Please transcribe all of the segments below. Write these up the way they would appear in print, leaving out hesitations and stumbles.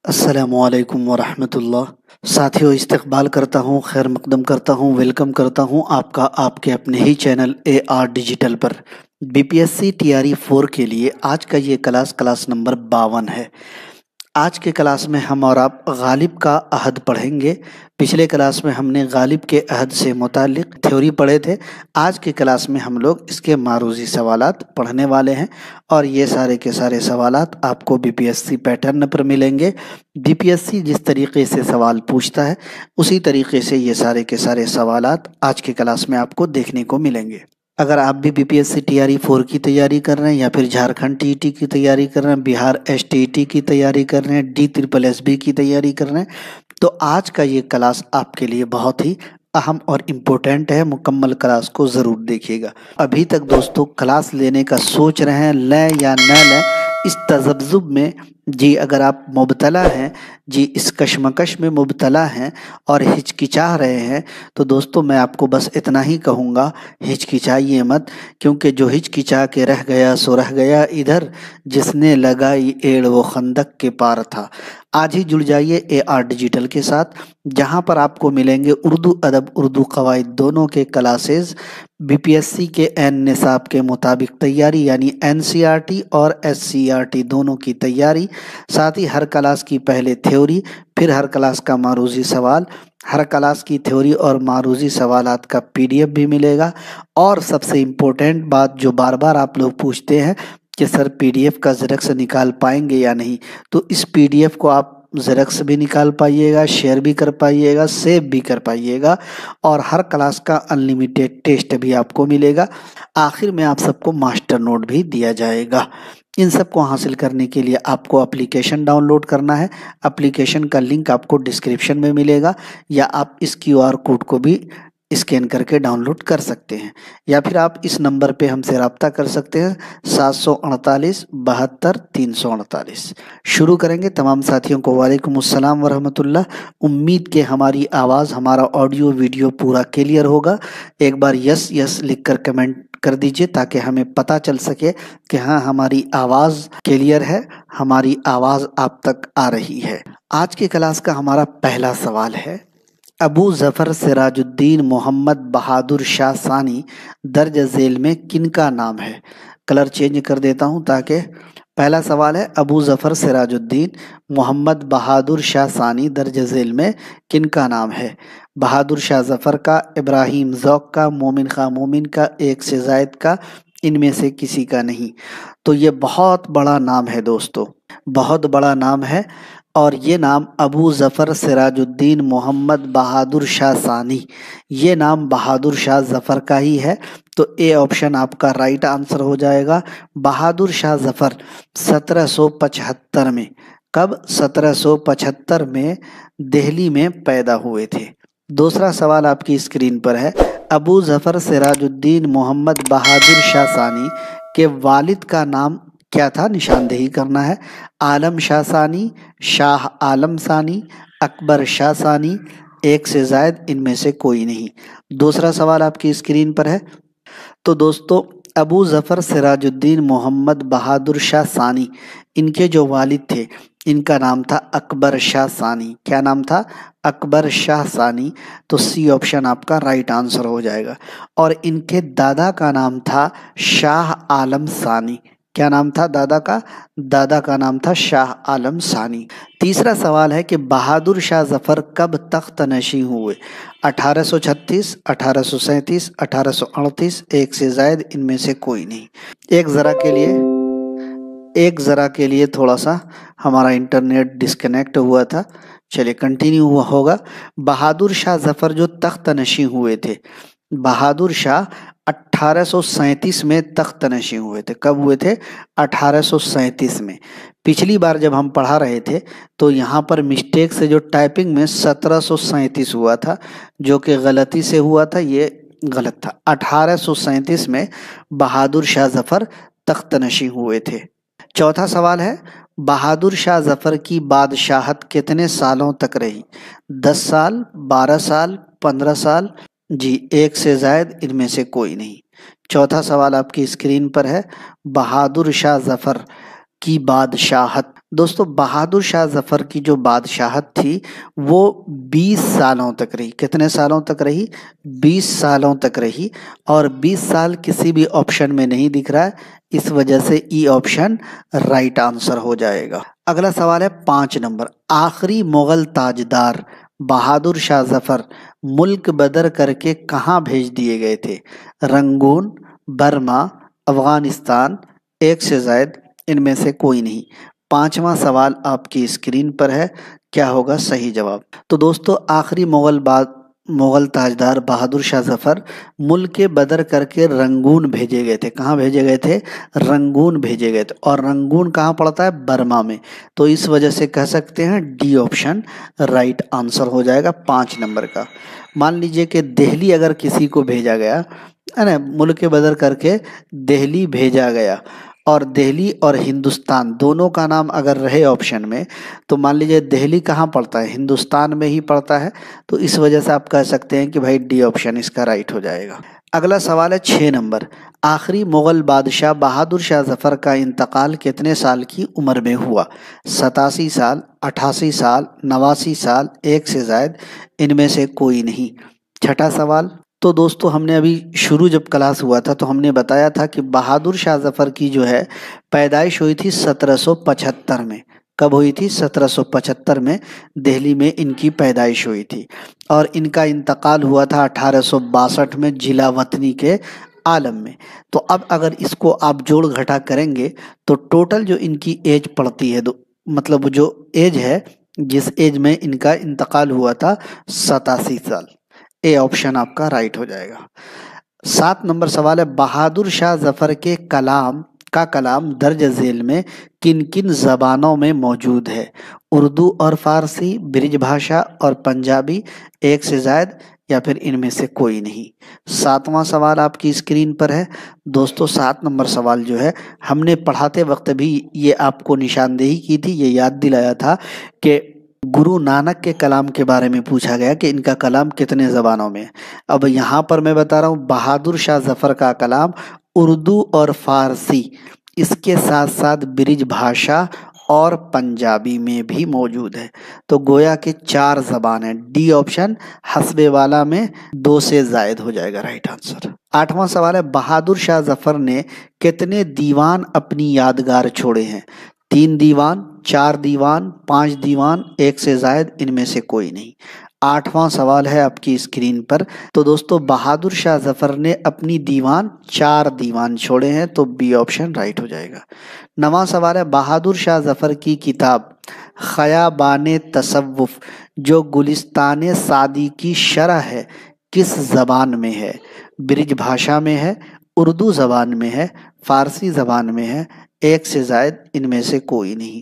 अस्सलामुअलैकुम वरहमतुल्लाह। साथियों, इस्तकबाल करता हूँ, खैर मकदम करता हूँ, वेलकम करता हूँ आपका आपके अपने ही चैनल AR डिजिटल पर। BPSC TRE 4 के लिए आज का ये क्लास नंबर 52 है। आज के क्लास में हम और आप गालिब का अहद पढ़ेंगे। पिछले क्लास में हमने गालिब के अहद से मुतालिक थ्योरी पढ़े थे। आज के क्लास में हम लोग इसके मारूजी सवालात पढ़ने वाले हैं और ये सारे के सारे सवालात आपको BPSC पैटर्न पर मिलेंगे। BPSC जिस तरीके से सवाल पूछता है उसी तरीके से ये सारे के सारे सवालात आज के क्लास में आपको देखने को मिलेंगे। अगर आप भी BPSC TRE 4 की तैयारी कर रहे हैं या फिर झारखंड TET की तैयारी कर रहे हैं, बिहार STET की तैयारी कर रहे हैं, DSSB की तैयारी कर रहे हैं, तो आज का ये क्लास आपके लिए बहुत ही अहम और इम्पोर्टेंट है। मुकम्मल क्लास को ज़रूर देखिएगा। अभी तक दोस्तों क्लास लेने का सोच रहे हैं, लें या न लें, इस तज़ब्ज़ुब में जी अगर आप मुब्तला हैं, जी इस कशमकश में मुब्तला हैं और हिचकिचा रहे हैं, तो दोस्तों मैं आपको बस इतना ही कहूँगा, हिचकिचाइए मत, क्योंकि जो हिचकिचा के रह गया सो रह गया इधर, जिसने लगाई एड़ वो खंदक के पार था। आज ही जुड़ जाइए AR डिजिटल के साथ, जहाँ पर आपको मिलेंगे उर्दू अदब उर्दू कवायद दोनों के क्लासेस, BPSC के एन निसाब के मुताबिक तैयारी यानी NCERT और SCERT दोनों की तैयारी, साथ ही हर क्लास की पहले थ्योरी, फिर हर क्लास का मारूजी सवाल, हर क्लास की थ्योरी और मारूजी सवालात का PDF भी मिलेगा। और सबसे इम्पोर्टेंट बात जो बार बार आप लोग पूछते हैं कि सर PDF का ज़ेरॉक्स निकाल पाएंगे या नहीं, तो इस PDF को आप ज़ेरॉक्स भी निकाल पाइएगा, शेयर भी कर पाइएगा, सेव भी कर पाइएगा और हर क्लास का अनलिमिटेड टेस्ट भी आपको मिलेगा। आखिर में आप सबको मास्टर नोट भी दिया जाएगा। इन सब को हासिल करने के लिए आपको एप्लीकेशन डाउनलोड करना है। एप्लीकेशन का लिंक आपको डिस्क्रिप्शन में मिलेगा या आप इस QR कोड को भी स्कैन करके डाउनलोड कर सकते हैं, या फिर आप इस नंबर पे हमसे रब्ता कर सकते हैं 748 72 348। शुरू करेंगे। तमाम साथियों को वालेकुम अस्सलाम वरहमतुल्लाह। उम्मीद के हमारी आवाज़, हमारा ऑडियो वीडियो पूरा क्लियर होगा। एक बार यस यस लिखकर कमेंट कर दीजिए ताकि हमें पता चल सके कि हाँ हमारी आवाज़ क्लियर है, हमारी आवाज़ आप तक आ रही है। आज के क्लास का हमारा पहला सवाल है, अबू ज़फ़र सिराजुद्दीन मोहम्मद बहादुर शाह सानी दर्ज झेल में किनका नाम है। कलर चेंज कर देता हूँ ताकि पहला सवाल है, अबू ज़फ़र सिराजुद्दीन मोहम्मद बहादुर शाह सानी दर्ज झेल में किनका नाम है। बहादुर शाह ज़फ़र का, इब्राहिम ज़ौक़ का, मोमिन खां मोमिन का, एक से ज़ायद का, इनमें से किसी का नहीं। तो ये बहुत बड़ा नाम है दोस्तों, बहुत बड़ा नाम है और ये नाम अबू ज़फ़र सिराजुद्दीन मोहम्मद बहादुर शाह सानी, ये नाम बहादुर शाह ज़फ़र का ही है। तो ए ऑप्शन आपका राइट आंसर हो जाएगा। बहादुर शाह ज़फ़र 1775 में, कब, 1775 में दिल्ली में पैदा हुए थे। दूसरा सवाल आपकी स्क्रीन पर है, अबू ज़फ़र सिराजुद्दीन मोहम्मद बहादुर शाह सानी के वालिद का नाम क्या था, निशानदेही करना है। आलम शाह सानी, शाह आलम सानी, अकबर शाह सानी, एक से ज़ायद, इनमें से कोई नहीं। दूसरा सवाल आपकी स्क्रीन पर है। तो दोस्तों अबू ज़फ़र सिराजुद्दीन मोहम्मद बहादुर शाह सानी, इनके जो वालिद थे इनका नाम था अकबर शाह सानी। क्या नाम था, अकबर शाह सानी। तो सी ऑप्शन आपका राइट आंसर हो जाएगा। और इनके दादा का नाम था शाह आलम सानी। क्या नाम था दादा का, दादा का नाम था शाह आलम सानी। तीसरा सवाल है कि बहादुर शाह ज़फ़र कब तख्त नशीं हुए। 1836, 1837, 1838, एक से ज़ायद, इनमें से कोई नहीं। एक ज़रा के लिए थोड़ा सा हमारा इंटरनेट डिस्कनेक्ट हुआ था, चलिए कंटिन्यू हुआ होगा। बहादुर शाह ज़फ़र जो तख्त नशीं हुए थे, बहादुर शाह 1837 में तख्त नशीं हुए थे। कब हुए थे, 1837 में। पिछली बार जब हम पढ़ा रहे थे तो यहाँ पर मिस्टेक से जो टाइपिंग में 1737 हुआ था, जो कि गलती से हुआ था, ये गलत था। 1837 में बहादुर शाह ज़फ़र तख्त नशीं हुए थे। चौथा सवाल है, बहादुर शाह ज़फ़र की बादशाहत कितने सालों तक रही। 10 साल, 12 साल, 15 साल, जी एक से ज़ायद, इनमें से कोई नहीं। चौथा सवाल आपकी स्क्रीन पर है, बहादुर शाह ज़फ़र کی بادشاہت۔ دوستو بہادر شاہ ظفر کی جو بادشاہت تھی وہ 20 سالوں تک رہی۔ کتنے سالوں تک رہی؟ 20 سالوں تک رہی، اور 20 سال کسی بھی آپشن میں نہیں دکھ رہا ہے، اس وجہ سے ای آپشن رائٹ آنسر ہو جائے گا۔ اگلا سوال ہے 5 نمبر، آخری مغل تاجدار بہادر شاہ ظفر ملک بدر کر کے کہاں بھیج دیے گئے تھے؟ رنگون، برما، افغانستان، ایک سے زائد، ان میں سے کوئی نہیں۔ 5واں سوال آپ کی اسکرین پر ہے، کیا ہوگا صحیح جواب؟ تو دوستو آخری مغل تاجدار بہادر شاہ ظفر ملک بدر کر کے رنگون بھیجے گئے تھے۔ کہاں بھیجے گئے تھے؟ رنگون بھیجے گئے تھے، اور رنگون کہاں پڑتا ہے؟ برما میں، تو اس وجہ سے کہہ سکتے ہیں ڈی آپشن رائٹ آنسر ہو جائے گا 5 نمبر کا۔ مان لیجئے کہ دہلی اگر کسی کو بھیجا گیا ہے نا، ملک بدر کر کے دہلی بھیجا گیا، اور دہلی اور ہندوستان دونوں کا نام اگر رہے آپشن میں، تو مان لیجئے دہلی کہاں پڑتا ہے؟ ہندوستان میں ہی پڑتا ہے، تو اس وجہ سے آپ کہہ سکتے ہیں کہ بھائی ڈی آپشن اس کا رائٹ ہو جائے گا۔ اگلا سوال ہے 6 نمبر، آخری مغل بادشاہ بہادر شاہ ظفر کا انتقال کتنے سال کی عمر میں ہوا؟ 87 سال، 88 سال، 89 سال، ایک سے زائد، ان میں سے کوئی نہیں۔ 6واں سوال، تو دوستو ہم نے ابھی شروع جب کلاس ہوا تھا تو ہم نے بتایا تھا کہ بہادر شاہ ظفر کی جو ہے پیدائش ہوئی تھی 1775 میں۔ کب ہوئی تھی؟ 1775 میں دہلی میں ان کی پیدائش ہوئی تھی، اور ان کا انتقال ہوا تھا 1862 میں ضلع وطنی کے عالم میں۔ تو اب اگر اس کو آپ جوڑ گھٹا کریں گے تو ٹوٹل جو ان کی ایج پڑتی ہے، مطلب جو ایج ہے، جس ایج میں ان کا انتقال ہوا تھا، 87 سال۔ اے آپشن آپ کا رائٹ ہو جائے گا۔ 7 نمبر سوال ہے، بہادر شاہ ظفر کے کلام درج ذیل میں کن کن زبانوں میں موجود ہے؟ اردو اور فارسی، برج بھاشا اور پنجابی، ایک سے زائد، یا پھر ان میں سے کوئی نہیں۔ 7واں سوال آپ کی اسکرین پر ہے۔ دوستو 7 نمبر سوال جو ہے ہم نے پڑھاتے وقت بھی یہ آپ کو نشاندہی کی تھی، یہ یاد دلایا تھا کہ گرو نانک کے کلام کے بارے میں پوچھا گیا کہ ان کا کلام کتنے زبانوں میں ہے۔ اب یہاں پر میں بتا رہا ہوں بہادر شاہ ظفر کا کلام اردو اور فارسی، اس کے ساتھ ساتھ برج بھاشا اور پنجابی میں بھی موجود ہے، تو گویا کہ 4 زبان ہیں۔ ڈی آپشن حسب والا میں 2 سے زائد ہو جائے گا رائٹ آنسر۔ 8واں سوال ہے، بہادر شاہ ظفر نے کتنے دیوان اپنی یادگار چھوڑے ہیں؟ 3 دیوان، 4 دیوان، 5 دیوان، ایک سے زائد، ان میں سے کوئی نہیں۔ 8واں سوال ہے آپ کی اسکرین پر۔ تو دوستو بہادر شاہ ظفر نے اپنی 4 دیوان چھوڑے ہیں، تو بی آپشن رائٹ ہو جائے گا۔ 9واں سوال ہے، بہادر شاہ ظفر کی کتاب خیابان تصوف جو گلستان سعدی کی شرح ہے کس زبان میں ہے؟ برج بھاشا میں ہے، اردو زبان میں ہے، فارسی زبان میں ہے، ایک سے زائد، ان میں سے کوئی نہیں۔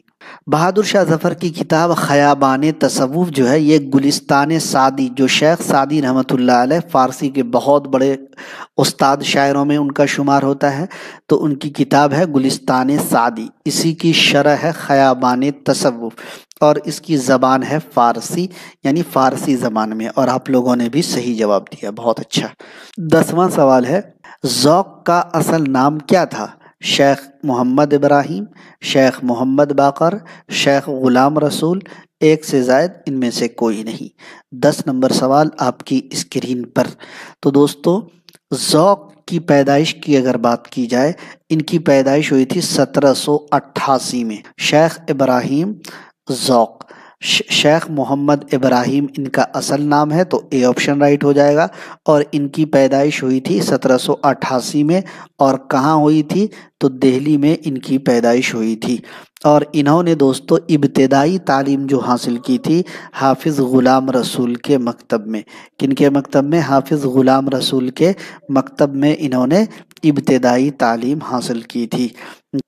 بہادر شاہ ظفر کی کتاب خیابان تصوف جو ہے یہ گلستان سعدی، جو شیخ سعدی رحمۃ اللہ علیہ فارسی کے بہت بڑے استاد شاعروں میں ان کا شمار ہوتا ہے، تو ان کی کتاب ہے گلستان سعدی، اسی کی شرح ہے خیابان تصوف، اور اس کی زبان ہے فارسی، یعنی فارسی زبان میں، اور آپ لوگوں نے بھی صحیح جواب دیا، بہت اچھا۔ 10واں سوال ہے، ذوق کا اصل نام کیا تھا؟ شیخ محمد ابراہیم، شیخ محمد باقر، شیخ غلام رسول، ایک سے زائد، ان میں سے کوئی نہیں۔ 10 نمبر سوال آپ کی اسکرین پر۔ تو دوستو ذوق کی پیدائش کی اگر بات کی جائے، ان کی پیدائش ہوئی تھی 1788 میں۔ شیخ ابراہیم ذوق، شیخ محمد ابراہیم ان کا اصل نام ہے، تو اے آپشن رائٹ ہو جائے گا، اور ان کی پیدائش ہوئی تھی 1788 میں، اور کہاں ہوئی تھی؟ تو دہلی میں ان کی پیدائش ہوئی تھی، اور انہوں نے دوستو ابتدائی تعلیم جو حاصل کی تھی حافظ غلام رسول کے مکتب میں۔ کن کے مکتب میں؟ حافظ غلام رسول کے مکتب میں انہوں نے ابتدائی تعلیم حاصل کی تھی۔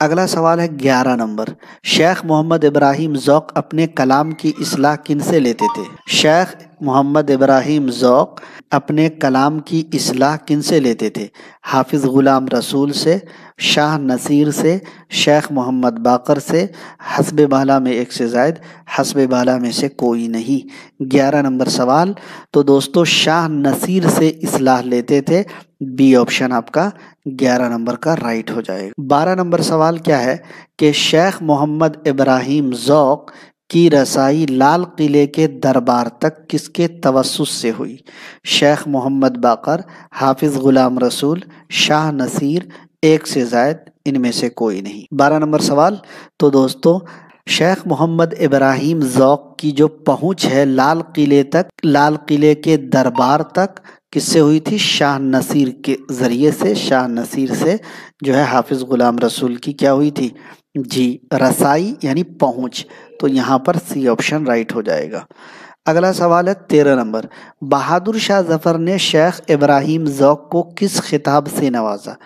اگلا سوال ہے 11 نمبر، شیخ محمد ابراہیم ذوق اپنے کلام کی اصلاح کن سے لیتے تھے؟ شیخ محمد ابراہیم ذوق اپنے کلام کی اصلاح کن سے لیتے تھے؟ حافظ غلام رسول سے، شاہ نصیر سے، شیخ محمد باقر سے، حسب بالا میں ایک سے زائد، حسب بالا میں سے کوئی نہیں۔ 11 نمبر سوال، تو دوستو شاہ نصیر سے اصلاح لیتے تھے، बी ऑप्शन आपका 11 नंबर का राइट हो जाएगा। 12 नंबर सवाल क्या है कि शेख मोहम्मद इब्राहिम ज़ौक़ की रसाई लाल किले के दरबार तक किसके तवस्सुस से हुई? शेख मोहम्मद बाकर, हाफिज गुलाम रसूल, शाह नसीर, एक से ज़ायद, इनमें से कोई नहीं। 12 नंबर सवाल, तो दोस्तों शेख मोहम्मद इब्राहिम ज़ौक़ की जो पहुंच है लाल किले तक, लाल किले के दरबार तक किससे हुई थी? शाह नसीर के ज़रिए से, शाह नसीर से जो है हाफिज गुलाम रसूल की क्या हुई थी? जी, रसाई यानी पहुंच। तो यहाँ पर सी ऑप्शन राइट हो जाएगा। अगला सवाल है 13 नंबर, बहादुर शाह जफर ने शेख इब्राहिम ज़ौक़ को किस खिताब से नवाजा?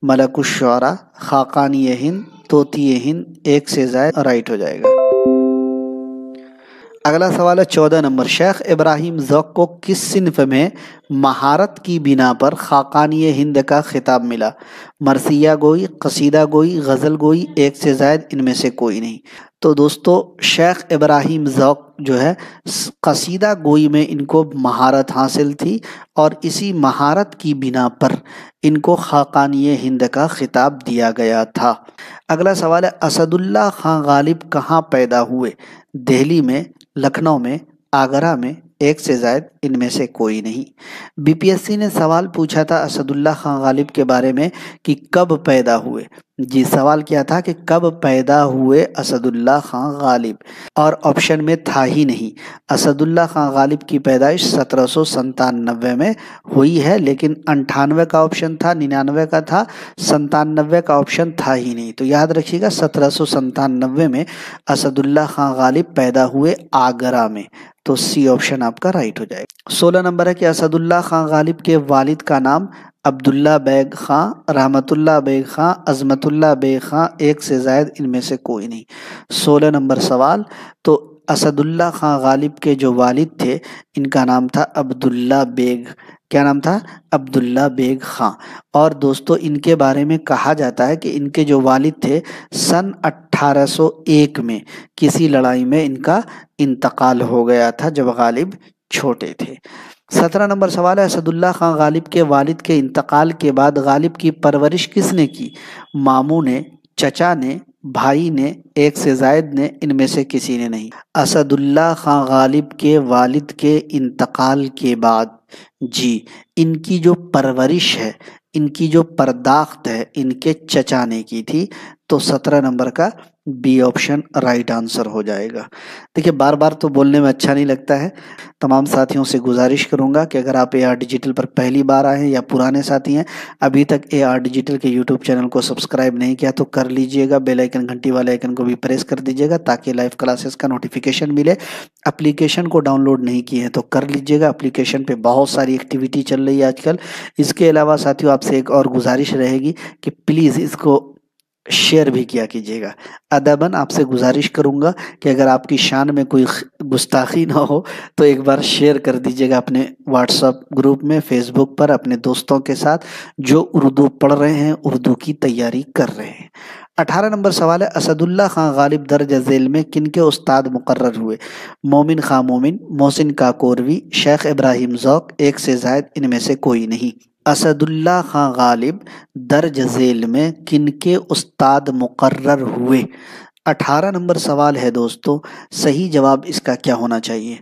मलकुश शुअरा, खाकानी हिंद, तोती हिंद, एक से ज़ायद, राइट हो जाएगा। अगला सवाल है 14 नंबर, शेख इब्राहिम ज़ौक़ को किस सिन्फ में महारत की बिना पर खाकानी हिंद का खिताब मिला? मरसिया गोई, कसीदा गोई, गज़ल गोई, एक से ज़ायद, इनमें से कोई नहीं। तो दोस्तों शेख इब्राहिम ज़ौक़ जो है कसीदा गोई में इनको महारत हासिल थी और इसी महारत की बिना पर इनको खाकानी हिंद का खिताब दिया गया था। अगला सवाल है असदुल्ला खां गालिब कहाँ पैदा हुए? दिल्ली में, लखनऊ में, आगरा में, एक से ज़ायद, इनमें से कोई नहीं। बीपीएससी ने सवाल पूछा था असदुल्ला खां गालिब के बारे में कि कब पैदा हुए। जी, सवाल क्या था कि कब पैदा हुए असदुल्ला खां गालिब, और ऑप्शन में था ही नहीं। असदुल्ला खां गालिब की पैदाइश 1797 में हुई है, लेकिन 98 का ऑप्शन था, 99 का था, 97 का ऑप्शन था ही नहीं। तो याद रखिएगा 1797 में असदुल्ला खां गालिब पैदा हुए आगरा में। तो सी ऑप्शन आपका राइट हो जाएगा। 16 नंबर है कि असदुल्ला खां गालिब के वालिद का नाम अब्दुल्ला बेग खां, रहमतुल्ला बेग खां, अजमतुल्ला बेग खां, एक से ज़ायद, इनमें से कोई नहीं। 16 नंबर सवाल, तो असदुल्ला खां गालिब के जो वालिद थे इनका नाम था अब्दुल्ला बेग। क्या नाम था? अब्दुल्ला बेग खां। और दोस्तों इनके बारे में कहा जाता है कि इनके जो वालिद थे सन 1801 में किसी लड़ाई में इनका इंतकाल हो गया था जब गालिब छोटे थे। 17 नंबर सवाल है असदुल्ला खां गालिब के वालिद के इंतकाल के बाद गालिब की परवरिश किसने की? मामू ने, चचा ने, भाई ने, एक से ज़ायद ने, इनमें से किसी ने नहीं। असदुल्ला खां गालिब के वालिद के इंतकाल के बाद जी इनकी जो परवरिश है, इनकी जो पर्दाख्त है, इनके चचा ने की थी। तो 17 नंबर का बी ऑप्शन राइट आंसर हो जाएगा। देखिए बार बार तो बोलने में अच्छा नहीं लगता है। तमाम साथियों से गुजारिश करूंगा कि अगर आप AR डिजिटल पर पहली बार आए हैं या पुराने साथी हैं, अभी तक AR डिजिटल के YouTube चैनल को सब्सक्राइब नहीं किया तो कर लीजिएगा। बेल आइकन, घंटी वाले आइकन को भी प्रेस कर दीजिएगा ताकि लाइव क्लासेस का नोटिफिकेशन मिले। एप्लीकेशन को डाउनलोड नहीं किए हैं तो कर लीजिएगा। एप्लीकेशन पे बहुत सारी एक्टिविटी चल रही है आजकल। इसके अलावा साथियों आपसे एक और गुजारिश रहेगी कि प्लीज़ इसको शेयर भी किया कीजिएगा। अदबन आपसे गुजारिश करूंगा कि अगर आपकी शान में कोई गुस्ताखी ना हो तो एक बार शेयर कर दीजिएगा अपने व्हाट्सएप ग्रुप में, फेसबुक पर, अपने दोस्तों के साथ जो उर्दू पढ़ रहे हैं, उर्दू की तैयारी कर रहे हैं। 18 नंबर सवाल है असदुल्ला खां गालिब दर्ज झेल में किनके उस्ताद मुकर्रर हुए? मोमिन खां मोमिन, मोहसिन काकोरवी, शेख इब्राहिम ज़ौक़, एक से ज़ायद, इनमें से कोई नहीं। असदुल्ला खां गालिब दर्ज झेल में किनके उस्ताद मुकर्रर हुए? 18 नंबर सवाल है दोस्तों। सही जवाब इसका क्या होना चाहिए?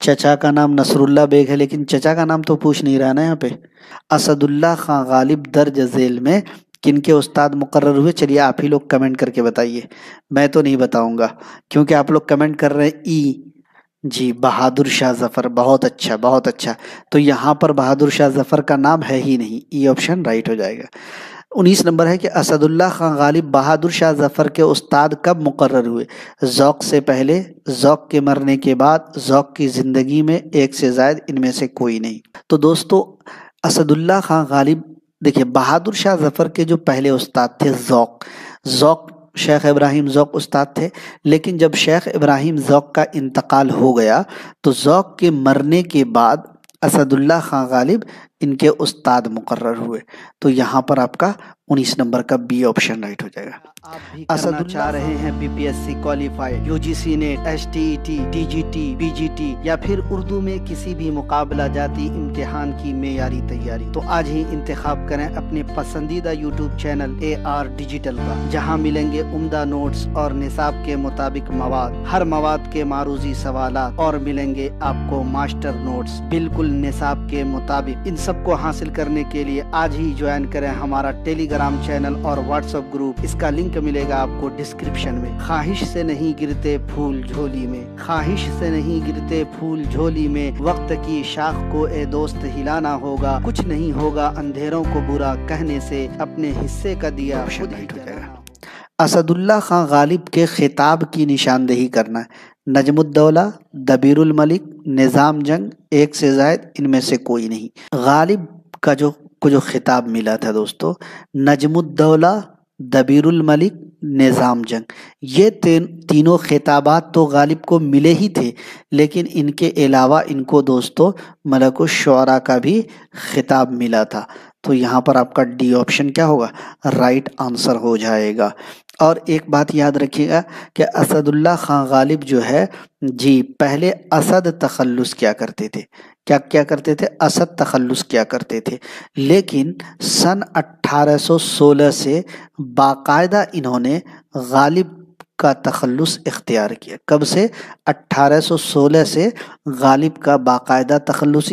चचा का नाम नसरुल्ला बेग है, लेकिन चचा का नाम तो पूछ नहीं रहा ना यहाँ पे। असदुल्ला खां गालिब दर्ज झेल में किनके उस्ताद मुकर्रर हुए? चलिए आप ही लोग कमेंट करके बताइए, मैं तो नहीं बताऊंगा क्योंकि आप लोग कमेंट कर रहे हैं ई। जी, बहादुर शाह जफर, बहुत अच्छा बहुत अच्छा। तो यहाँ पर बहादुर शाह जफर का नाम है ही नहीं, ई ऑप्शन राइट हो जाएगा। 19 नंबर है कि असदुल्ला खां गालिब बहादुर शाह जफर के उस्ताद कब मुकर्रर हुए? ज़ौक़ से पहले, ज़ौक़ के मरने के बाद, ज़ौक़ की ज़िंदगी में, एक से ज़ायद, इनमें से कोई नहीं। तो दोस्तों असदुल्ला खां गालिब, देखिए बहादुर शाह जफर के जो पहले उस्ताद थे ज़ौक़ शेख इब्राहिम ज़ौक़ उस्ताद थे, लेकिन जब शेख इब्राहिम ज़ौक़ का इंतकाल हो गया तो ज़ौक़ के मरने के बाद असदुल्ला खां गालिब इनके उस्ताद मुकर्रर हुए। तो यहाँ पर आपका 19 نمبر کا بی آپشن رائٹ ہو جائے گا۔ آپ بھی کرنا چاہ رہے ہیں BPSC qualified, UGC NET, STET، DGT، PGT یا پھر اردو میں کسی بھی مقابلہ جاتی امتحان کی معیاری تیاری، تو آج ہی انتخاب کریں اپنے پسندیدہ یوٹیوب چینل AR ڈیجیٹل کا، جہاں ملیں گے عمدہ نوٹس اور نصاب کے مطابق مواد، ہر مواد کے معروضی سوالات، اور ملیں گے آپ کو ماسٹر نوٹس بالکل نصاب کے مطابق۔ ان سب کو حاصل کرنے کے لیے آج ہی جوائن کریں ہمارا ٹیلی گرام چینل اور واٹس ایپ گروپ، اس کا لنک ملے گا آپ کو ڈسکرپشن میں۔ خواہش سے نہیں گرتے پھول جھولی میں، خواہش سے نہیں گرتے پھول جھولی میں، وقت کی شاخ کو اے دوست ہلانا ہوگا، کچھ نہیں ہوگا اندھیروں کو برا کہنے سے، اپنے حصے کا دیا خود ہی جلانا۔ اسد اللہ خان غالب کے خطاب کی نشاندہی کرنا ہے۔ نجم الدولہ، دبیر الملک، نظام جنگ، ایک سے زائد، ان میں سے کوئی نہیں۔ غالب کا جو خطاب ملا تھا دوستو، نجم الدولہ، دبیر الملک، نظام جنگ، یہ تینوں خطابات تو غالب کو ملے ہی تھے، لیکن ان کے علاوہ ان کو دوستو ملک الشعراء کا بھی خطاب ملا تھا۔ تو یہاں پر آپ کا ڈی آپشن کیا ہوگا؟ رائٹ آنسر ہو جائے گا۔ اور ایک بات یاد رکھیے گا کہ اسد اللہ خان غالب جو ہے جی پہلے اسد تخلص کیا کرتے تھے، کیا کرتے تھے؟ اسد تخلص کیا کرتے تھے، لیکن سن 1816 سے باقاعدہ انہوں نے غالب کا تخلص اختیار کیا۔ کب سے؟ 1816 سے غالب کا باقاعدہ تخلص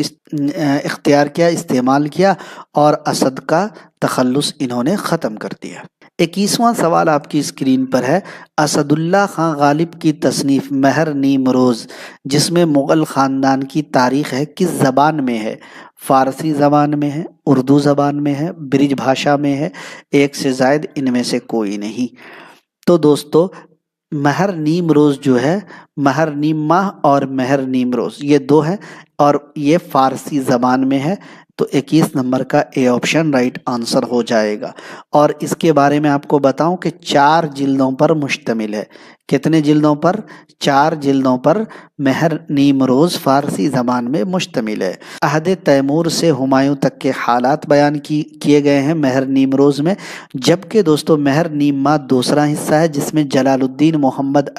اختیار کیا، استعمال کیا، اور اسد کا تخلص انہوں نے ختم کر دیا۔ 21واں سوال آپ کی اسکرین پر ہے۔ اسد اللہ خان غالب کی تصنیف مہر نیم روز، جس میں مغل خاندان کی تاریخ ہے، کس زبان میں ہے؟ فارسی زبان میں ہے، اردو زبان میں ہے، برج بھاشا میں ہے، ایک سے زائد، ان میں سے کوئی نہیں۔ تو دوستو مہر نیم روز جو ہے، مہر نیم ماہ اور مہر نیم روز، یہ دو ہے اور یہ فارسی زبان میں ہے، تو 21 نمبر کا اے آپشن رائٹ آنسر ہو جائے گا۔ اور اس کے بارے میں آپ کو بتاؤں کہ 4 جلدوں پر مشتمل ہے۔ کتنے جلدوں پر؟ 4 جلدوں پر مہر نیم روز فارسی زبان میں مشتمل ہے۔ عہد تیمور سے ہمایوں تک کے حالات بیان کیے گئے ہیں مہر نیم روز میں، جبکہ دوستو مہر نیم ماہ دوسرا حصہ ہے، جس میں جلال الدین محمد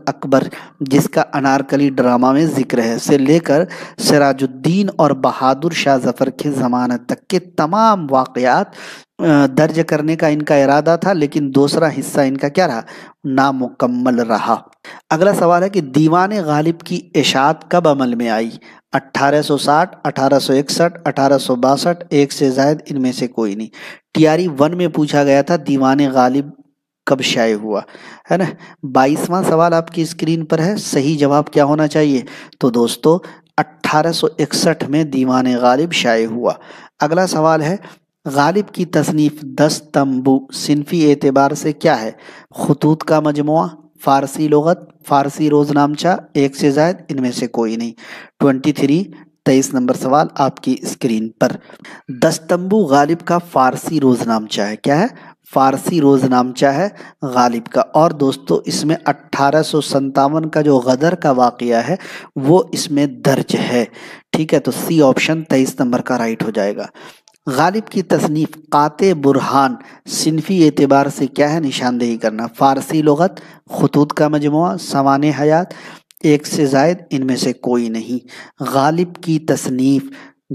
اکبر جس کا انارکلی ڈرامہ میں ذکر ہے سے لے کر سراج الدین اور بہادر شاہ ظفر کے زمانہ تک کے تمام واقعات درج کرنے کا ان کا ارادہ تھا، لیکن دوسرا حصہ ان کا کیا رہا؟ نامکمل رہا۔ اگلا سوال ہے کہ دیوان غالب کی اشاعت کب عمل میں آئی؟ 1860، 1861، 1862، ایک سے زائد، ان میں سے کوئی نہیں۔ TRE 1 میں پوچھا گیا تھا دیوان غالب کب شائع ہوا، ہے نا۔ 22واں سوال آپ کی اسکرین پر ہے، صحیح جواب کیا ہونا چاہیے؟ تو دوستو 1861 میں دیوان غالب شائع ہوا۔ اگلا سوال ہے غالب کی تصنیف 10 تنبو صنفی اعتبار سے کیا ہے؟ خطوط کا مجموعہ، فارسی لغت، فارسی روزنامچہ، ایک سے زائد، ان میں سے کوئی نہیں۔ 23 نمبر سوال آپ کی اسکرین پر۔ 10 تنبو غالب کا فارسی روزنامچہ ہے، کیا ہے؟ فارسی روزنامچہ ہے غالب کا، اور دوستو اس میں 1857 کا جو غدر کا واقعہ ہے وہ اس میں درج ہے، ٹھیک ہے۔ تو سی آپشن 23 نمبر کا رائٹ ہو جائے گا۔ غالب کی تصنیف قاطع برہان صنفی اعتبار سے کیا ہے؟ نشاندہی کرنا۔ فارسی لغت، خطوط کا مجموعہ، سوانح حیات، ایک سے زائد، ان میں سے کوئی نہیں۔ غالب کی تصنیف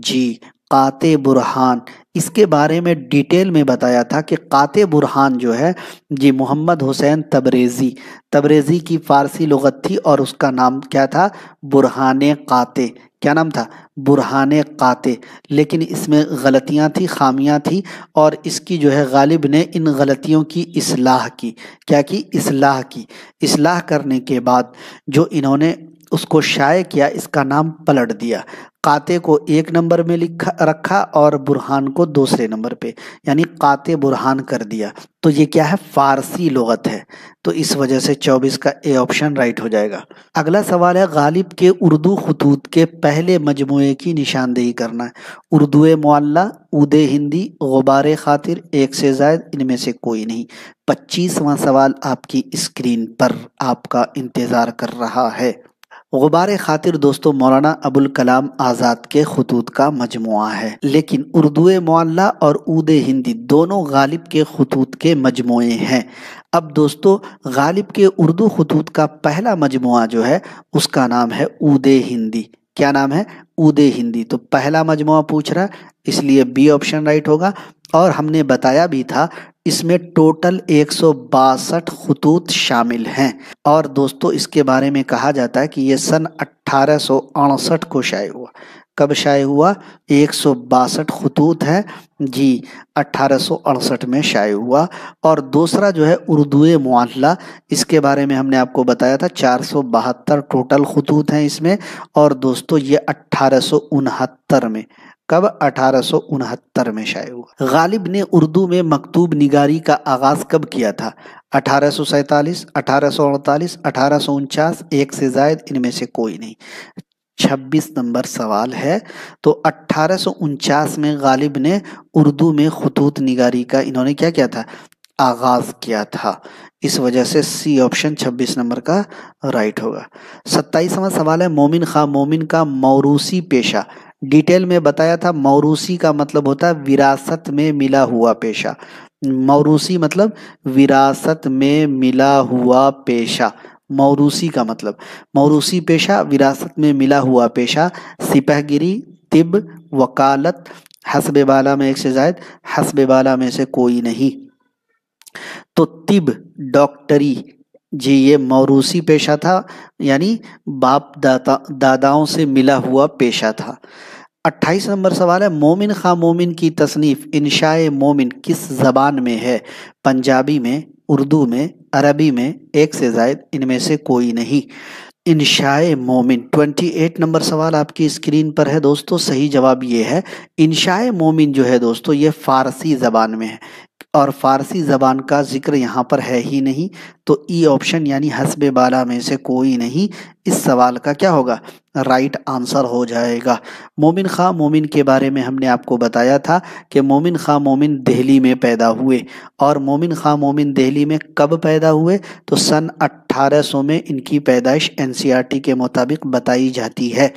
جی قاطع برہان، اس کے بارے میں ڈیٹیل میں بتایا تھا کہ قاطع برہان جو ہے جی محمد حسین تبریزی کی فارسی لغت تھی، اور اس کا نام کیا تھا؟ برہان قاطع۔ کیا نام تھا؟ برہان قاطع۔ لیکن اس میں غلطیاں تھی، خامیاں تھی، اور اس کی جو ہے غالب نے ان غلطیوں کی اصلاح کی۔ کیا کی؟ اصلاح کی۔ اصلاح کرنے کے بعد جو انہوں نے اس کو شائع کیا، اس کا نام پلٹ دیا، قاطع کو 1 نمبر میں رکھا اور برہان کو دوسرے نمبر پہ، یعنی قاطع برہان کر دیا۔ تو یہ کیا ہے؟ فارسی لغت ہے، تو اس وجہ سے 24 کا اے آپشن رائٹ ہو جائے گا۔ اگلا سوال ہے غالب کے اردو خطوط کے پہلے مجموعے کی نشاندہی کرنا ہے۔ اردو معلیٰ، عود ہندی، غبار خاطر، ایک سے زائد، ان میں سے کوئی نہیں۔ 25واں سوال آپ کی اسکرین پر آپ کا انتظار کر رہا ہے۔ غبار خاطر دوستو مولانا ابوالکلام آزاد کے خطوط کا مجموعہ ہے، لیکن اردو معلیٰ اور عود ہندی دونوں غالب کے خطوط کے مجموعے ہیں۔ اب دوستو غالب کے اردو خطوط کا پہلا مجموعہ جو ہے اس کا نام ہے عود ہندی۔ کیا نام ہے؟ عود ہندی۔ تو پہلا مجموعہ پوچھ رہا ہے، اس لیے بی آپشن رائٹ ہوگا۔ اور ہم نے بتایا بھی تھا اس میں ٹوٹل 162 خطوط شامل ہیں، اور دوستو اس کے بارے میں کہا جاتا ہے کہ یہ سن 1868 کو شائع ہوا۔ کب شائع ہوا؟ 162 خطوط ہے جی، 1868 میں شائع ہوا۔ اور دوسرا جو ہے اردو معلیٰ، اس کے بارے میں ہم نے آپ کو بتایا تھا 472 ٹوٹل خطوط ہیں اس میں، اور دوستو یہ 1869 میں، کب؟ 1869 میں شائع ہوا۔ غالب نے اردو میں مکتوب نگاری کا آغاز کب کیا تھا؟ 1847، 1848، 1849، ایک سے زائد، ان میں سے کوئی نہیں۔ 26 نمبر سوال ہے۔ تو 1849 میں غالب نے اردو میں خطوط نگاری کا انہوں نے کیا کیا تھا؟ آغاز کیا تھا۔ اس وجہ سے سی آپشن 26 نمبر کا رائٹ ہوگا۔ 27واں سوال ہے، مومن خواہ مومن کا موروثی پیشہ۔ ڈیٹیل میں بتایا تھا، موروثی کا مطلب ہوتا ہے وراثت میں ملا ہوا پیشہ۔ موروثی مطلب وراثت میں ملا ہوا پیشہ۔ موروثی کا مطلب موروثی پیشہ، وراثت میں ملا ہوا پیشہ، سپہ گیری، طب، وکالت، حسب بالا میں ایک سے زائد، حسب بالا میں سے کوئی نہیں۔ تو طب، ڈاکٹری جی، یہ موروثی پیشہ تھا، یعنی باپ داداؤں سے ملا ہوا پیشہ تھا۔ 28 نمبر سوال ہے، مومن خواہ مومن کی تصنیف انشاء مومن کس زبان میں ہے؟ پنجابی میں، اردو میں، عربی میں، ایک سے زائد، ان میں سے کوئی نہیں۔ انشاء مومن 28 نمبر سوال آپ کی اسکرین پر ہے دوستو۔ صحیح جواب یہ ہے، انشاء مومن جو ہے دوستو یہ فارسی زبان میں ہے، اور فارسی زبان کا ذکر یہاں پر ہے ہی نہیں، تو ای آپشن یعنی حسب بالا میں سے کوئی نہیں اس سوال کا کیا ہوگا؟ رائٹ آنسر ہو جائے گا۔ مومن خواہ مومن کے بارے میں ہم نے آپ کو بتایا تھا کہ مومن خواہ مومن دہلی میں پیدا ہوئے، اور مومن خواہ مومن دہلی میں کب پیدا ہوئے؟ تو سن 1800 میں ان کی پیدائش NCERT کے مطابق بتائی جاتی ہے۔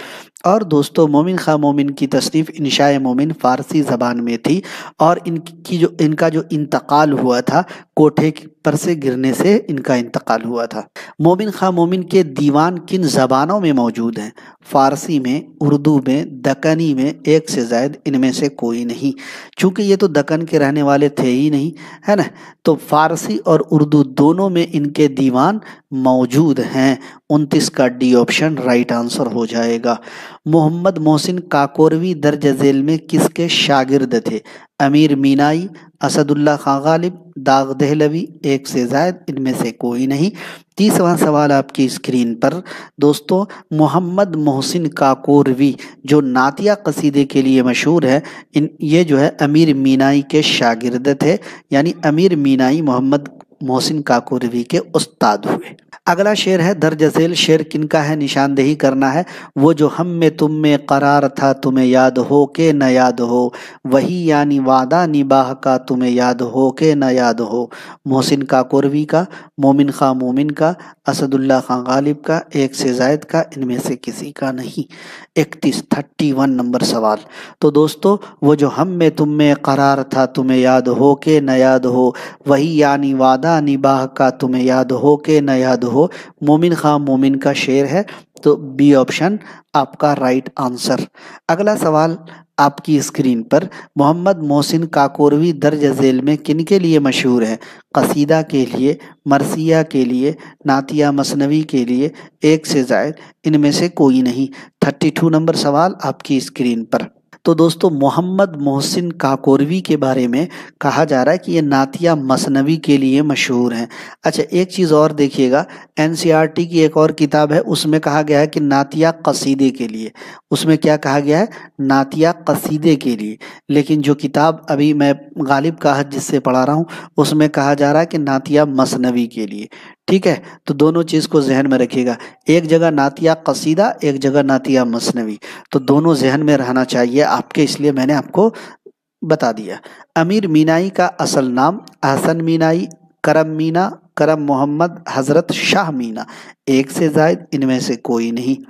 اور دوستو مومن خواہ مومن کی تصنیف انشاء مومن فارسی زبان میں تھی، اور ان کا جو انتقال ہوا تھا کوٹھے پر سے گرنے سے ان کا انتقال ہوا تھا۔ مومن خواہ مومن کے دیوان کن زبانوں میں موجود ہیں؟ فارسی میں، اردو میں، دکنی میں، ایک سے زائد، ان میں سے کوئی نہیں۔ چونکہ یہ تو دکن کے رہنے والے تھے ہی نہیں، ہے نا، تو فارسی اور اردو دونوں میں ان کے دیوان موجود ہیں۔ 29 کا ڈی آپشن رائٹ آنسر ہو جائے گا۔ محمد محسن کاکوروی درج ذیل میں کس کے شاگرد تھے؟ امیر مینائی، اسد اللہ خان غالب، داغ دہلوی، ایک سے زائد، ان میں سے کوئی نہیں۔ 30واں سوال آپ کی اسکرین پر دوستو، محمد محسن کاکوروی جو نعتیہ قصیدے کے لیے مشہور ہے، یہ جو ہے امیر مینائی کے شاگرد تھے، یعنی امیر مینائی محمد محسن کاکوروی کے استاد ہوئے۔ اگلا شعر ہے، درج ذیل شعر کن کا ہے؟ نشاندہی کرنا ہے۔ وہ جو ہم میں تم میں قرار تھا تمہیں یاد ہو کہ نہ یاد ہو، وہی یعنی وعدہ نباہ کا تمہیں یاد ہو کہ نہ یاد ہو۔ محسن کاکوروی کا، مومن خواہ مومن کا، اسد اللہ خان غالب کا، ایک سے زائد کا، ان میں سے کسی کا نہیں۔ 31 نمبر سوال۔ تو دوستو وہ جو ہم میں تم میں قرار تھا تمہیں یاد ہو کہ نہ یاد ہو، وہی یعنی وعدہ نباہ کا تمہیں یاد ہو کہ نہ یاد ہو، مومن خواہ مومن کا شعر ہے، تو بی آپشن آپ کا رائٹ آنسر۔ اگلا سوال آپ کی اسکرین پر، محمد محسن کاکوروی درج ذیل میں کن کے لیے مشہور ہے؟ قصیدہ کے لیے، مرثیہ کے لیے، نعتیہ مثنوی کے لیے، ایک سے زائد، ان میں سے کوئی نہیں۔ 32 نمبر سوال آپ کی اسکرین پر۔ تو دوستو محمد محسن کاکوروی کے بارے میں کہا جا رہا ہے کہ یہ نعتیہ مثنوی کے لیے مشہور ہیں۔ اچھا ایک چیز اور دیکھیے گا، NCERT کی ایک اور کتاب ہے، اس میں کہا گیا ہے کہ نعتیہ قصیدے کے لیے، اس میں کیا کہا گیا ہے؟ نعتیہ قصیدے کے لیے، لیکن جو کتاب ابھی میں غالب کا عہد جس سے پڑھا رہا ہوں اس میں کہا جا رہا ہے کہ نعتیہ مثنوی کے لیے۔ ٹھیک ہے، تو دونوں چیز کو ذہن میں رکھیے گا، ایک جگہ نعتیہ قصیدہ، ایک جگہ نعتیہ مثنوی، تو دونوں ذہن میں رہنا چاہیے آپ کے، اس لیے میں نے آپ کو بتا دیا۔ امیر مینائی کا اصل نام؟ احسن مینائی، کرم مینا، کرم محمد حضرت شاہ مینا، ایک سے زائد، ان میں سے کوئی نہیں۔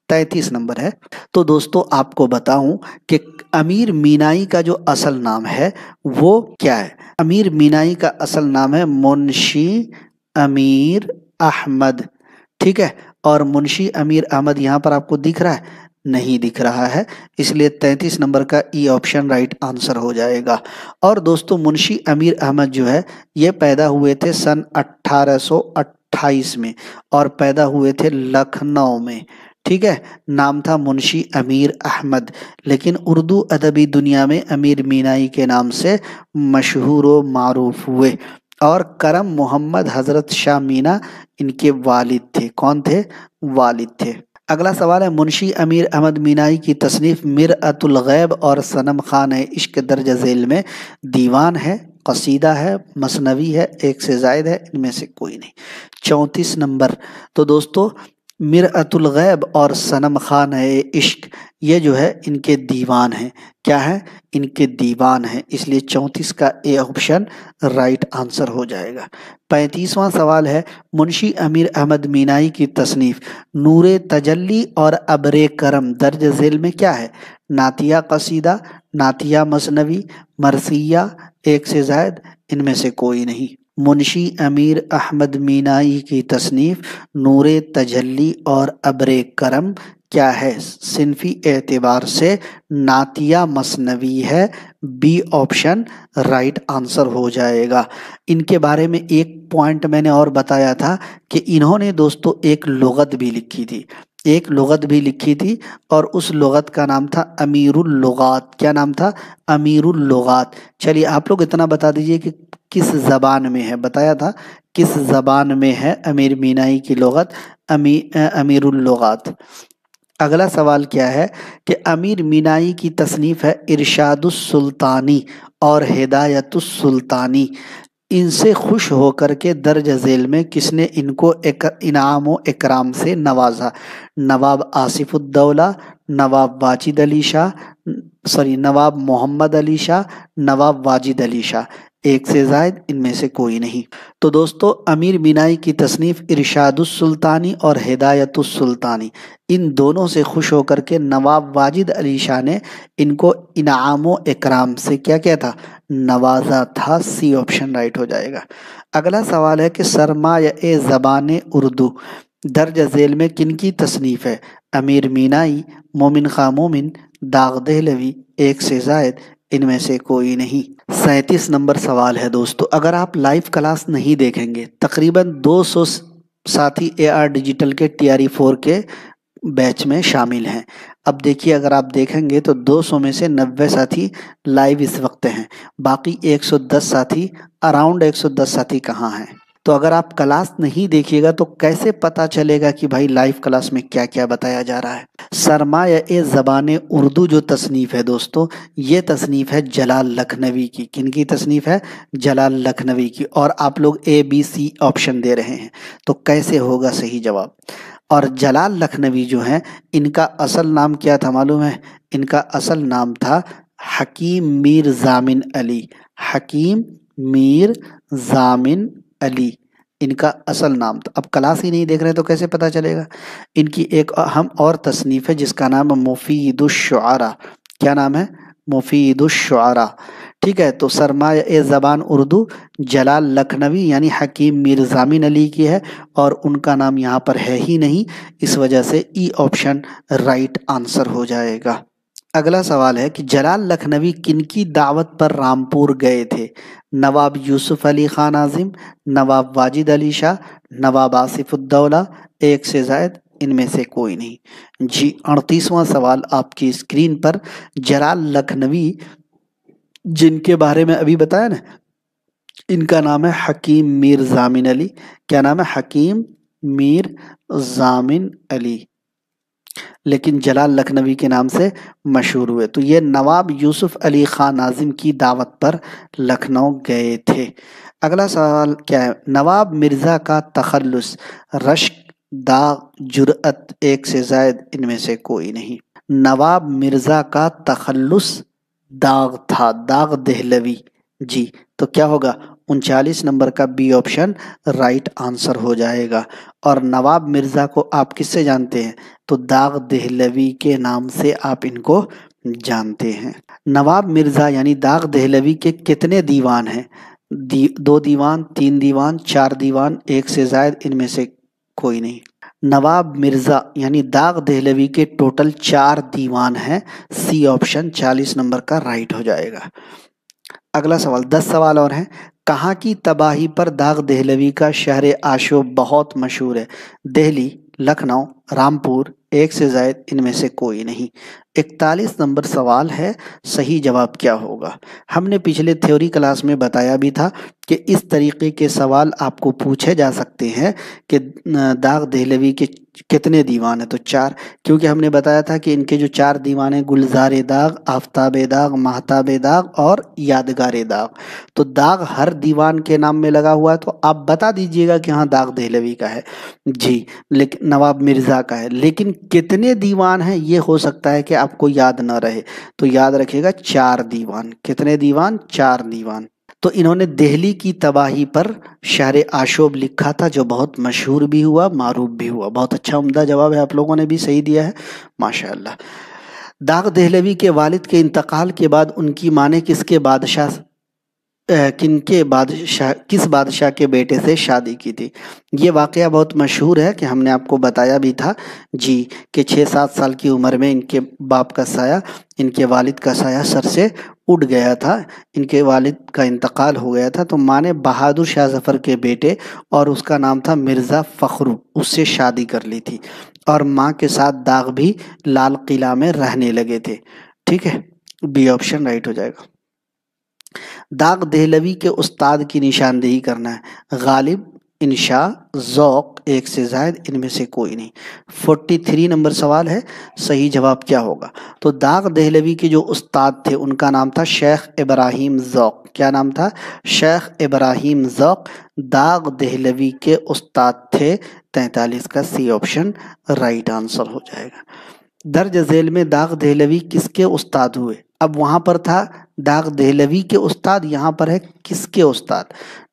33 نمبر ہے۔ تو دوستو آپ کو بتاؤں کہ امیر مینائی کا جو اصل نام ہے وہ کیا ہے؟ امیر مینائی کا اصل نام ہے منشی امیر احمد، ٹھیک ہے؟ اور منشی امیر احمد یہاں پر آپ کو دکھ رہا ہے؟ نہیں دکھ رہا ہے، اس لیے 33 نمبر کا ای آپشن رائٹ آنسر ہو جائے گا۔ اور دوستو منشی امیر احمد جو ہے یہ پیدا ہوئے تھے سن 1828 میں، اور پیدا ہوئے تھے لکھنؤ میں، ٹھیک ہے؟ نام تھا منشی امیر احمد، لیکن اردو ادبی دنیا میں امیر مینائی کے نام سے مشہور و معروف ہوئے۔ اور کرم محمد حضرت شاہ مینا ان کے والد تھے۔ کون تھے؟ والد تھے۔ اگلا سوال ہے، منشی امیر احمد مینائی کی تصنیف مرأۃ الغیب اور صنم خانہ عشق درج ذیل میں دیوان ہے، قصیدہ ہے، مثنوی ہے، ایک سے زائد ہے، ان میں سے کوئی نہیں۔ 34 نمبر۔ تو دوستو مرأۃ الغیب اور صنم خانہ عشق یہ جو ہے ان کے دیوان ہیں۔ کیا ہے؟ ان کے دیوان ہیں، اس لیے 34 کا اے آپشن رائٹ آنسر ہو جائے گا۔ 35واں سوال ہے، منشی امیر احمد مینائی کی تصنیف نور تجلی اور ابر کرم درج ذیل میں کیا ہے؟ نعتیہ قصیدہ، نعتیہ مثنوی، مرثیہ، ایک سے زائد، ان میں سے کوئی نہیں۔ منشی امیر احمد مینائی کی تصنیف نور تجلی اور ابر کرم کیا ہے؟ صنفی اعتبار سے نعتیہ مثنوی ہے، بی آپشن رائٹ آنسر ہو جائے گا۔ ان کے بارے میں ایک پوائنٹ میں نے اور بتایا تھا کہ انہوں نے دوستو ایک لغت بھی لکھی تھی، ایک لغت بھی لکھی تھی، اور اس لغت کا نام تھا امیر اللغات۔ کیا نام تھا؟ امیر اللغات۔ چلیے آپ لوگ اتنا بتا دیجئے کہ کس زبان میں ہے، بتایا تھا کس زبان میں ہے امیر مینائی کی لغت امیر اللغات۔ اگلا سوال کیا ہے کہ امیر مینائی کی تصنیف ہے ارشاد السلطانی اور ہدایت السلطانی، ان سے خوش ہو کر کے درج ذیل میں کس نے ان کو انعام و اکرام سے نوازا؟ نواب آصف الدولہ، نواب واجد علی شاہ، نواب محمد علی شاہ، نواب واجد علی شاہ، ایک سے زائد، ان میں سے کوئی نہیں۔ تو دوستو امیر مینائی کی تصنیف ارشاد السلطانی اور ہدایت السلطانی، ان دونوں سے خوش ہو کر کے نواب واجد علی شاہ نے ان کو انعام و اکرام سے کیا کیا تھا؟ نوازا تھا، سی آپشن رائٹ ہو جائے گا۔ اگلا سوال ہے کہ سرمایہ زبان اردو درج ذیل میں کن کی تصنیف ہے؟ امیر مینائی، مومن خاں مومن، داغ دہلوی، ایک سے زائد، ان میں سے کوئی نہیں۔ 37 نمبر سوال ہے دوستو، اگر آپ لائیو کلاس نہیں دیکھیں گے، تقریباً 200 ساتھی اے آر ڈیجیٹل کے TRE 4 کے بیچ میں شامل ہیں۔ اب دیکھیے اگر آپ دیکھیں گے تو 200 میں سے 90 ساتھی لائیو اس وقت ہیں، باقی 110 ساتھی اراؤنڈ 110 ساتھی کہاں ہیں؟ تو اگر آپ کلاس نہیں دیکھیے گا تو کیسے پتا چلے گا کہ بھائی لائیو کلاس میں کیا کیا بتایا جا رہا ہے؟ سرمایہ زبان اردو جو تصنیف ہے دوستو، یہ تصنیف ہے جلال لکھنوی کی۔ کن کی تصنیف ہے؟ جلال لکھنوی کی۔ اور آپ لوگ ABC آپشن دے رہے ہیں، تو کیسے ہوگا صحیح جواب؟ اور جلال لکھنوی جو ہیں ان کا اصل نام کیا تھا معلوم ہے؟ ان کا اصل نام تھا حکیم میر ضامن علی۔ حکیم میر ضامن علی ان کا اصل نام تھا۔ اب کلاس ہی نہیں دیکھ رہے تو کیسے پتا چلے گا؟ ان کی ایک اہم اور تصنیف ہے جس کا نام ہے مفید الشعراء۔ کیا نام ہے؟ مفید الشعراء، ٹھیک ہے؟ تو سرمایہ زبان اردو جلال لکھنوی یعنی حکیم میر ضامن علی کی ہے، اور ان کا نام یہاں پر ہے ہی نہیں، اس وجہ سے ای آپشن رائٹ آنسر ہو جائے گا۔ اگلا سوال ہے کہ جلال لکھنوی کن کی دعوت پر رامپور گئے تھے؟ نواب یوسف علی خان اعظم، نواب واجد علی شاہ، نواب آصف الدولہ، ایک سے زائد، ان میں سے کوئی نہیں۔ جی 38واں سوال آپ کی اسکرین پر، جلال لکھنوی جن کے بارے میں ابھی بتایا نا، ان کا نام ہے حکیم میر ضامن علی۔ کیا نام ہے؟ حکیم میر ضامن علی، لیکن جلال لکھنوی کے نام سے مشہور ہوئے۔ تو یہ نواب یوسف علی خان اعظم کی دعوت پر لکھنؤ گئے تھے۔ اگلا سوال کیا ہے؟ نواب مرزا کا تخلص، رشک، داغ، جرأت، ایک سے زائد، ان میں سے کوئی نہیں۔ نواب مرزا کا تخلص داغ تھا، داغ دہلوی، جی تو کیا ہوگا؟ 39 नंबर का बी ऑप्शन राइट आंसर हो जाएगा। और नवाब मिर्ज़ा को आप किससे जानते हैं? तो दाग देहलवी के नाम से आप इनको जानते हैं। नवाब मिर्ज़ा यानी दाग देहलवी के कितने दीवान हैं? 2 दीवान, 3 दीवान, 4 दीवान, 1 से ज़ायद, इनमें से कोई नहीं। नवाब मिर्ज़ा यानी दाग देहलवी के टोटल 4 दीवान हैं। सी ऑप्शन 40 नंबर का राइट हो जाएगा। अगला सवाल, 10 सवाल और हैं। कहाँ की तबाही पर दाग देहलवी का शहर आशोब बहुत मशहूर है? दिल्ली, लखनऊ, रामपुर, 1 से ज़ायद, इनमें से कोई नहीं। 41 नंबर सवाल है, सही जवाब क्या होगा? हमने पिछले थ्योरी क्लास में बताया भी था कि इस तरीके के सवाल आपको पूछे जा सकते हैं कि दाग देहलवी के कितने दीवान हैं? तो 4, क्योंकि हमने बताया था कि इनके जो 4 दीवान हैं, गुलजार दाग, आफताब दाग, महताब दाग और यादगार दाग। तो दाग हर दीवान के नाम में लगा हुआ है, तो आप बता दीजिएगा कि हाँ दाग देहलवी का है जी, लेकिन नवाब मिर्ज़ा का है। लेकिन कितने दीवान हैं ये हो सकता है कि आपको याद ना रहे, तो याद रखिएगा 4 दीवान। कितने दीवान? 4 दीवान। तो इन्होंने दिल्ली की तबाही पर शहर आशोब लिखा था, जो बहुत मशहूर भी हुआ, मारूफ भी हुआ। बहुत अच्छा उम्दा जवाब है, आप लोगों ने भी सही दिया है, माशाअल्लाह। दाग देहलवी के वालिद के इंतकाल के बाद उनकी माँ ने किस बादशाह के बेटे से शादी की थी? ये वाक़या बहुत मशहूर है कि हमने आपको बताया भी था जी कि 6-7 साल की उम्र में इनके बाप का साया, इनके वालिद का साया सर से उड़ गया था, इनके वालिद का इंतकाल हो गया था। तो माँ ने बहादुर शाह ज़फ़र के बेटे, और उसका नाम था मिर्ज़ा फ़खरू, उससे शादी कर ली थी, और माँ के साथ दाग भी लाल किला में रहने लगे थे। ठीक है, बी ऑप्शन राइट हो जाएगा। दाग देहलवी के उस्ताद की निशानदेही करना है। गालिब, इंशा, ज़ौक़, 1 से ज़ायद, इनमें से कोई नहीं। 43 नंबर सवाल है, सही जवाब क्या होगा? तो दाग देहलवी के जो उस्ताद थे उनका नाम था शेख इब्राहिम ज़ौक़। क्या नाम था? शेख इब्राहिम ज़ौक़ दाग देहलवी के उस्ताद थे। 43 का सी ऑप्शन राइट आंसर हो जाएगा। दर्ज झेल में दाग देहलवी किसके उस्ताद हुए? अब वहाँ पर था दाग देहलवी के उस्ताद, यहाँ पर है किसके उस्ताद?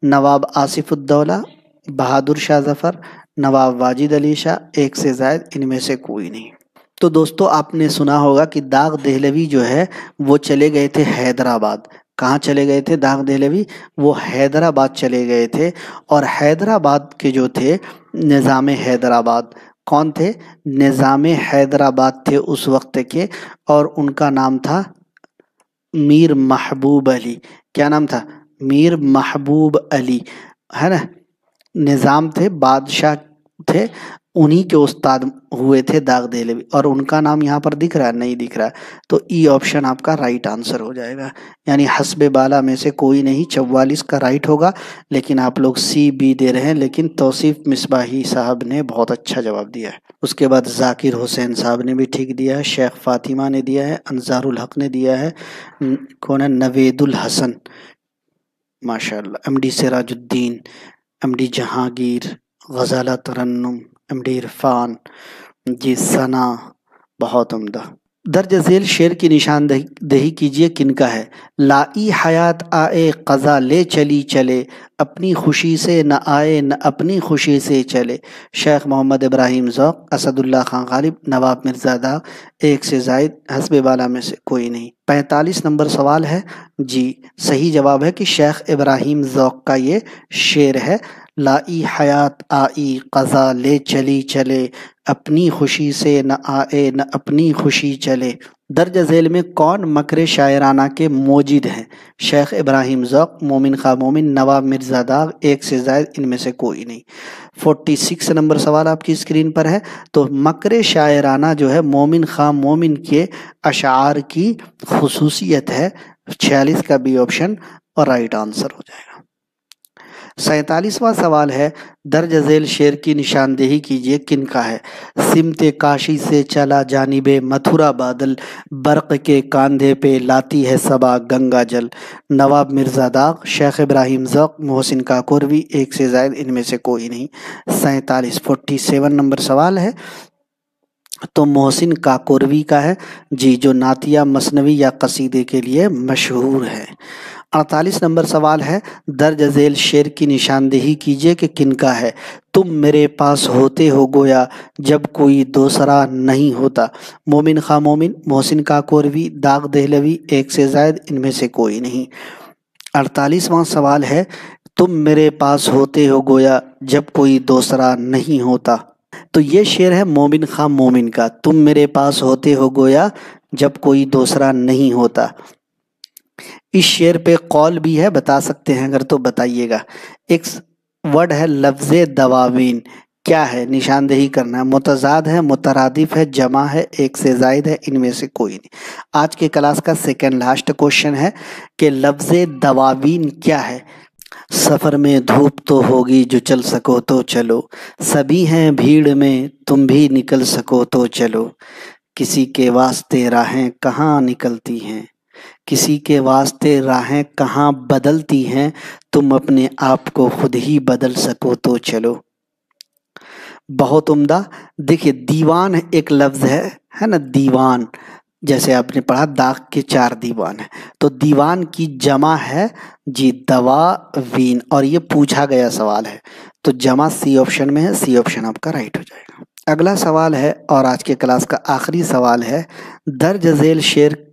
नवाब आसिफुद्दौला, बहादुर शाह ज़फ़र, नवाब वाजिद अली शाह, 1 से ज़ायद, इनमें से कोई नहीं। तो दोस्तों आपने सुना होगा कि दाग देहलवी जो है वो चले गए थे हैदराबाद। कहाँ चले गए थे दाग देहलवी? वो हैदराबाद चले गए थे। और हैदराबाद के जो थे निज़ाम हैदराबाद, कौन थे? निज़ाम हैदराबाद थे उस वक्त के, और उनका नाम था मीर महबूब अली। क्या नाम था? मीर महबूब अली, है ना। निज़ाम थे, बादशाह थे, उन्हीं के उस्ताद हुए थे दाग देहलवी। और उनका नाम यहाँ पर दिख रहा है? नहीं दिख रहा है। तो ई ऑप्शन आपका राइट आंसर हो जाएगा, यानी हस्बे बाला में से कोई नहीं। 44 का राइट होगा, लेकिन आप लोग सी बी दे रहे हैं। लेकिन तौसीफ मिसबाही साहब ने बहुत अच्छा जवाब दिया है। उसके बाद जाकिर हुसैन साहब ने भी ठीक दिया है, शेख फातिमा ने दिया है, अंसारुल हक ने दिया है, कौन है? नवेदुल हसन, माशाअल्लाह। एमडी सिराजुद्दीन, एमडी जहांगीर, गज़ाला तरन्नुम, एमडी इरफान जी, सना, बहुत उम्दा। दर्ज झेल शेर की निशानदेही कीजिए, किनका है? लाई हयात आए क़ज़ा ले चली चले, अपनी खुशी से न आए न अपनी खुशी से चले। शेख मोहम्मद इब्राहिम ज़ौक़, असदुल्ला खान गालिब, नवाब मिर्ज़ा दाग, 1 से ज़ायद, हस्बे बाला में से कोई नहीं। 45 नंबर सवाल है जी, सही जवाब है कि शेख इब्राहिम ज़ौक़ का ये शेर है। लाई हयात आई क़ज़ा ले चली चले, अपनी खुशी से न आए न अपनी खुशी चले। दर्ज झेल में कौन मकरे शायराना के मोजिद हैं? शेख इब्राहिम ज़ौक़, मोमिन खां मोमिन, नवाब मिर्ज़ा दाग, 1 से ज़ायद, इनमें से कोई नहीं। 46 नंबर सवाल आपकी स्क्रीन पर है। तो मकरे शायराना जो है मोमिन खां मोमिन के अशार की खुसूसियत है। 46 का बी ऑप्शन और राइट आंसर हो जाएगा। 47वां सवाल है, दर्ज झेल शेर की निशानदेही कीजिए, किनका है? सिमते काशी से चला जानिबे मथुरा बादल, बर्क़ के कांधे पे लाती है सबा गंगा जल। नवाब मिर्ज़ा दाग, शेख इब्राहिम ज़ौक़, मोहसिन काकोरवी, 1 से ज़ायद, इनमें से कोई नहीं। 47 नंबर सवाल है, तो मोहसिन काकोरवी का है जी, जो नातिया मसनवी या कसीदे के लिए मशहूर है। 48 नंबर सवाल है, दर्ज झेल शेर की निशानदेही कीजिए कि किन का है। तुम मेरे पास होते हो गोया जब कोई दूसरा नहीं होता। मोमिन खां मोमिन, मोहसिन काकोरवी, दाग दहलवी, एक से जायद, इनमें से कोई नहीं। 48वां सवाल है, तुम मेरे पास होते हो गोया जब कोई दूसरा नहीं होता। तो ये शेर है मोमिन खां मोमिन का, तुम मेरे पास होते हो गोया जब कोई दूसरा नहीं होता। इस शेर पे कौल भी है, बता सकते हैं अगर तो बताइएगा। एक वर्ड है लफ्ज़े दवावीन, क्या है? निशानदेही करना है। मुतजाद है, मुतरादिफ है, जमा है, एक से जायद है, इनमें से कोई नहीं। आज के क्लास का सेकंड लास्ट क्वेश्चन है कि लफ्ज़े दवावीन क्या है। सफ़र में धूप तो होगी, जो चल सको तो चलो, सभी हैं भीड़ में, तुम भी निकल सको तो चलो, किसी के वास्ते राहें कहाँ निकलती हैं, किसी के वास्ते राहें कहाँ बदलती हैं, तुम अपने आप को खुद ही बदल सको तो चलो। बहुत उम्दा। देखिए दीवान एक लफ्ज़ है ना, दीवान, जैसे आपने पढ़ा दाग के 4 दीवान है, तो दीवान की जमा है जी दवावीन, और ये पूछा गया सवाल है, तो जमा सी ऑप्शन में है, सी ऑप्शन आपका राइट हो जाएगा। अगला सवाल है और आज के क्लास का आखिरी सवाल है, दर्ज झेल शेर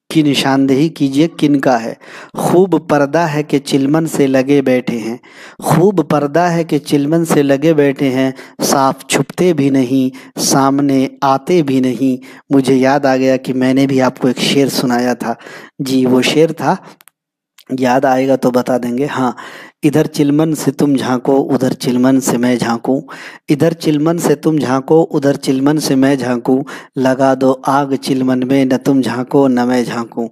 की निशानदेही कीजिए किन का है। खूब पर्दा है कि चिलमन से लगे बैठे हैं, खूब पर्दा है कि चिलमन से लगे बैठे हैं, साफ छुपते भी नहीं, सामने आते भी नहीं। मुझे याद आ गया कि मैंने भी आपको एक शेर सुनाया था जी, वो शेर था, याद आएगा तो बता देंगे। हाँ, इधर चिलमन से तुम झांको, उधर चिलमन से मैं झांकूं, इधर चिलमन से तुम झांको, उधर चिलमन से मैं झांकूं, लगा दो आग चिलमन में, न तुम झांको न मैं झांकूं।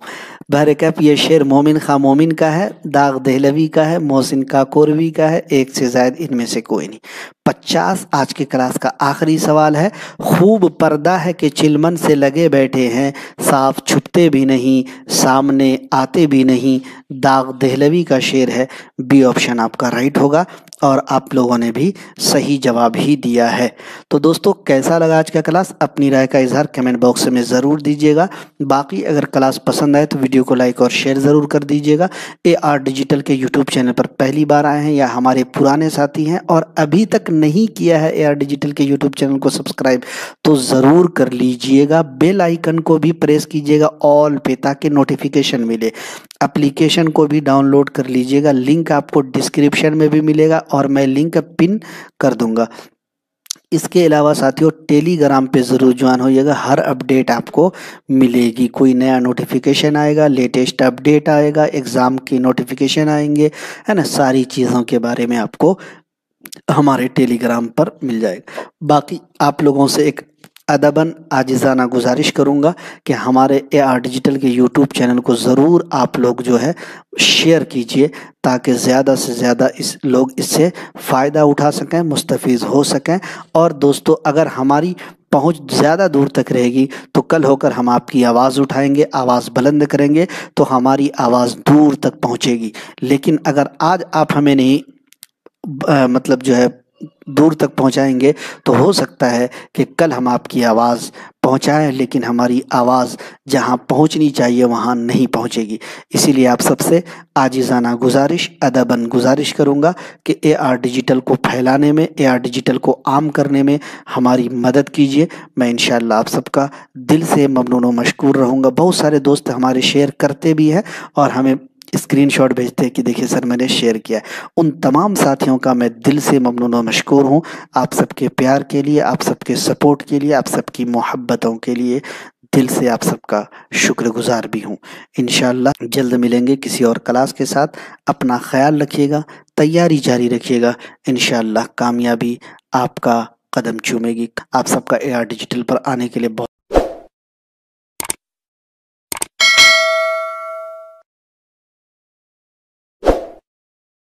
बहरकैफ ये शेर मोमिन खां मोमिन का है, दाग दहलवी का है, मोहसिन काकोरवी का है, एक से जायद, इनमें से कोई नहीं। 50 आज के क्लास का आखिरी सवाल है, खूब पर्दा है कि चिलमन से लगे बैठे हैं, साफ छुपते भी नहीं, सामने आते भी नहीं, दाग दहलवी का शेर है। बी ऑप्शन आपका राइट होगा और आप लोगों ने भी सही जवाब ही दिया है। तो दोस्तों कैसा लगा आज का क्लास, अपनी राय का इजहार कमेंट बॉक्स में ज़रूर दीजिएगा। बाकी अगर क्लास पसंद आए तो वीडियो को लाइक और शेयर ज़रूर कर दीजिएगा। AR डिजिटल के यूट्यूब चैनल पर पहली बार आए हैं या हमारे पुराने साथी हैं और अभी तक नहीं किया है AR डिजिटल के यूट्यूब चैनल को सब्सक्राइब, तो ज़रूर कर लीजिएगा। बेल आइकन को भी प्रेस कीजिएगा ऑल पे, ताकि नोटिफिकेशन मिले। एप्लीकेशन को भी डाउनलोड कर लीजिएगा, लिंक आपको डिस्क्रिप्शन में भी मिलेगा और मैं लिंक पिन कर दूंगा। इसके अलावा साथियों टेलीग्राम पे ज़रूर ज्वाइन होइएगा, हर अपडेट आपको मिलेगी। कोई नया नोटिफिकेशन आएगा, लेटेस्ट अपडेट आएगा, एग्ज़ाम की नोटिफिकेशन आएंगे, है ना, सारी चीज़ों के बारे में आपको हमारे टेलीग्राम पर मिल जाएगा। बाकी आप लोगों से एक अदबन आजिज़ाना गुजारिश करूंगा कि हमारे AR डिजिटल के यूट्यूब चैनल को ज़रूर आप लोग जो है शेयर कीजिए, ताकि ज़्यादा से ज़्यादा लोग इससे फ़ायदा उठा सकें, मुस्तफ़ीज़ हो सकें। और दोस्तों अगर हमारी पहुंच ज़्यादा दूर तक रहेगी तो कल होकर हम आपकी आवाज़ उठाएंगे, आवाज़ बुलंद करेंगे, तो हमारी आवाज़ दूर तक पहुंचेगी। लेकिन अगर आज आप हमें नहीं मतलब जो है दूर तक पहुंचाएंगे, तो हो सकता है कि कल हम आपकी आवाज़ पहुंचाएं, लेकिन हमारी आवाज़ जहां पहुंचनी चाहिए वहां नहीं पहुंचेगी। इसीलिए आप सबसे आजिज़ाना गुजारिश, अदबन गुजारिश करूंगा कि AR डिजिटल को फैलाने में, AR डिजिटल को आम करने में हमारी मदद कीजिए। मैं इंशाअल्लाह आप सबका दिल से ममनून व मशकूर रहूँगा। बहुत सारे दोस्त हमारे शेयर करते भी हैं और हमें स्क्रीनशॉट भेजते हैं कि देखिए सर मैंने शेयर किया है। उन तमाम साथियों का मैं दिल से ममनून व मशकूर हूँ। आप सबके प्यार के लिए, आप सबके सपोर्ट के लिए, आप सबकी मोहब्बतों के लिए दिल से आप सबका शुक्रगुजार भी हूँ। इंशाअल्लाह जल्द मिलेंगे किसी और क्लास के साथ। अपना ख्याल रखिएगा, तैयारी जारी रखिएगा, इंशाअल्लाह कामयाबी आपका कदम चूमेगी। आप सबका AR डिजिटल पर आने के लिए बहुत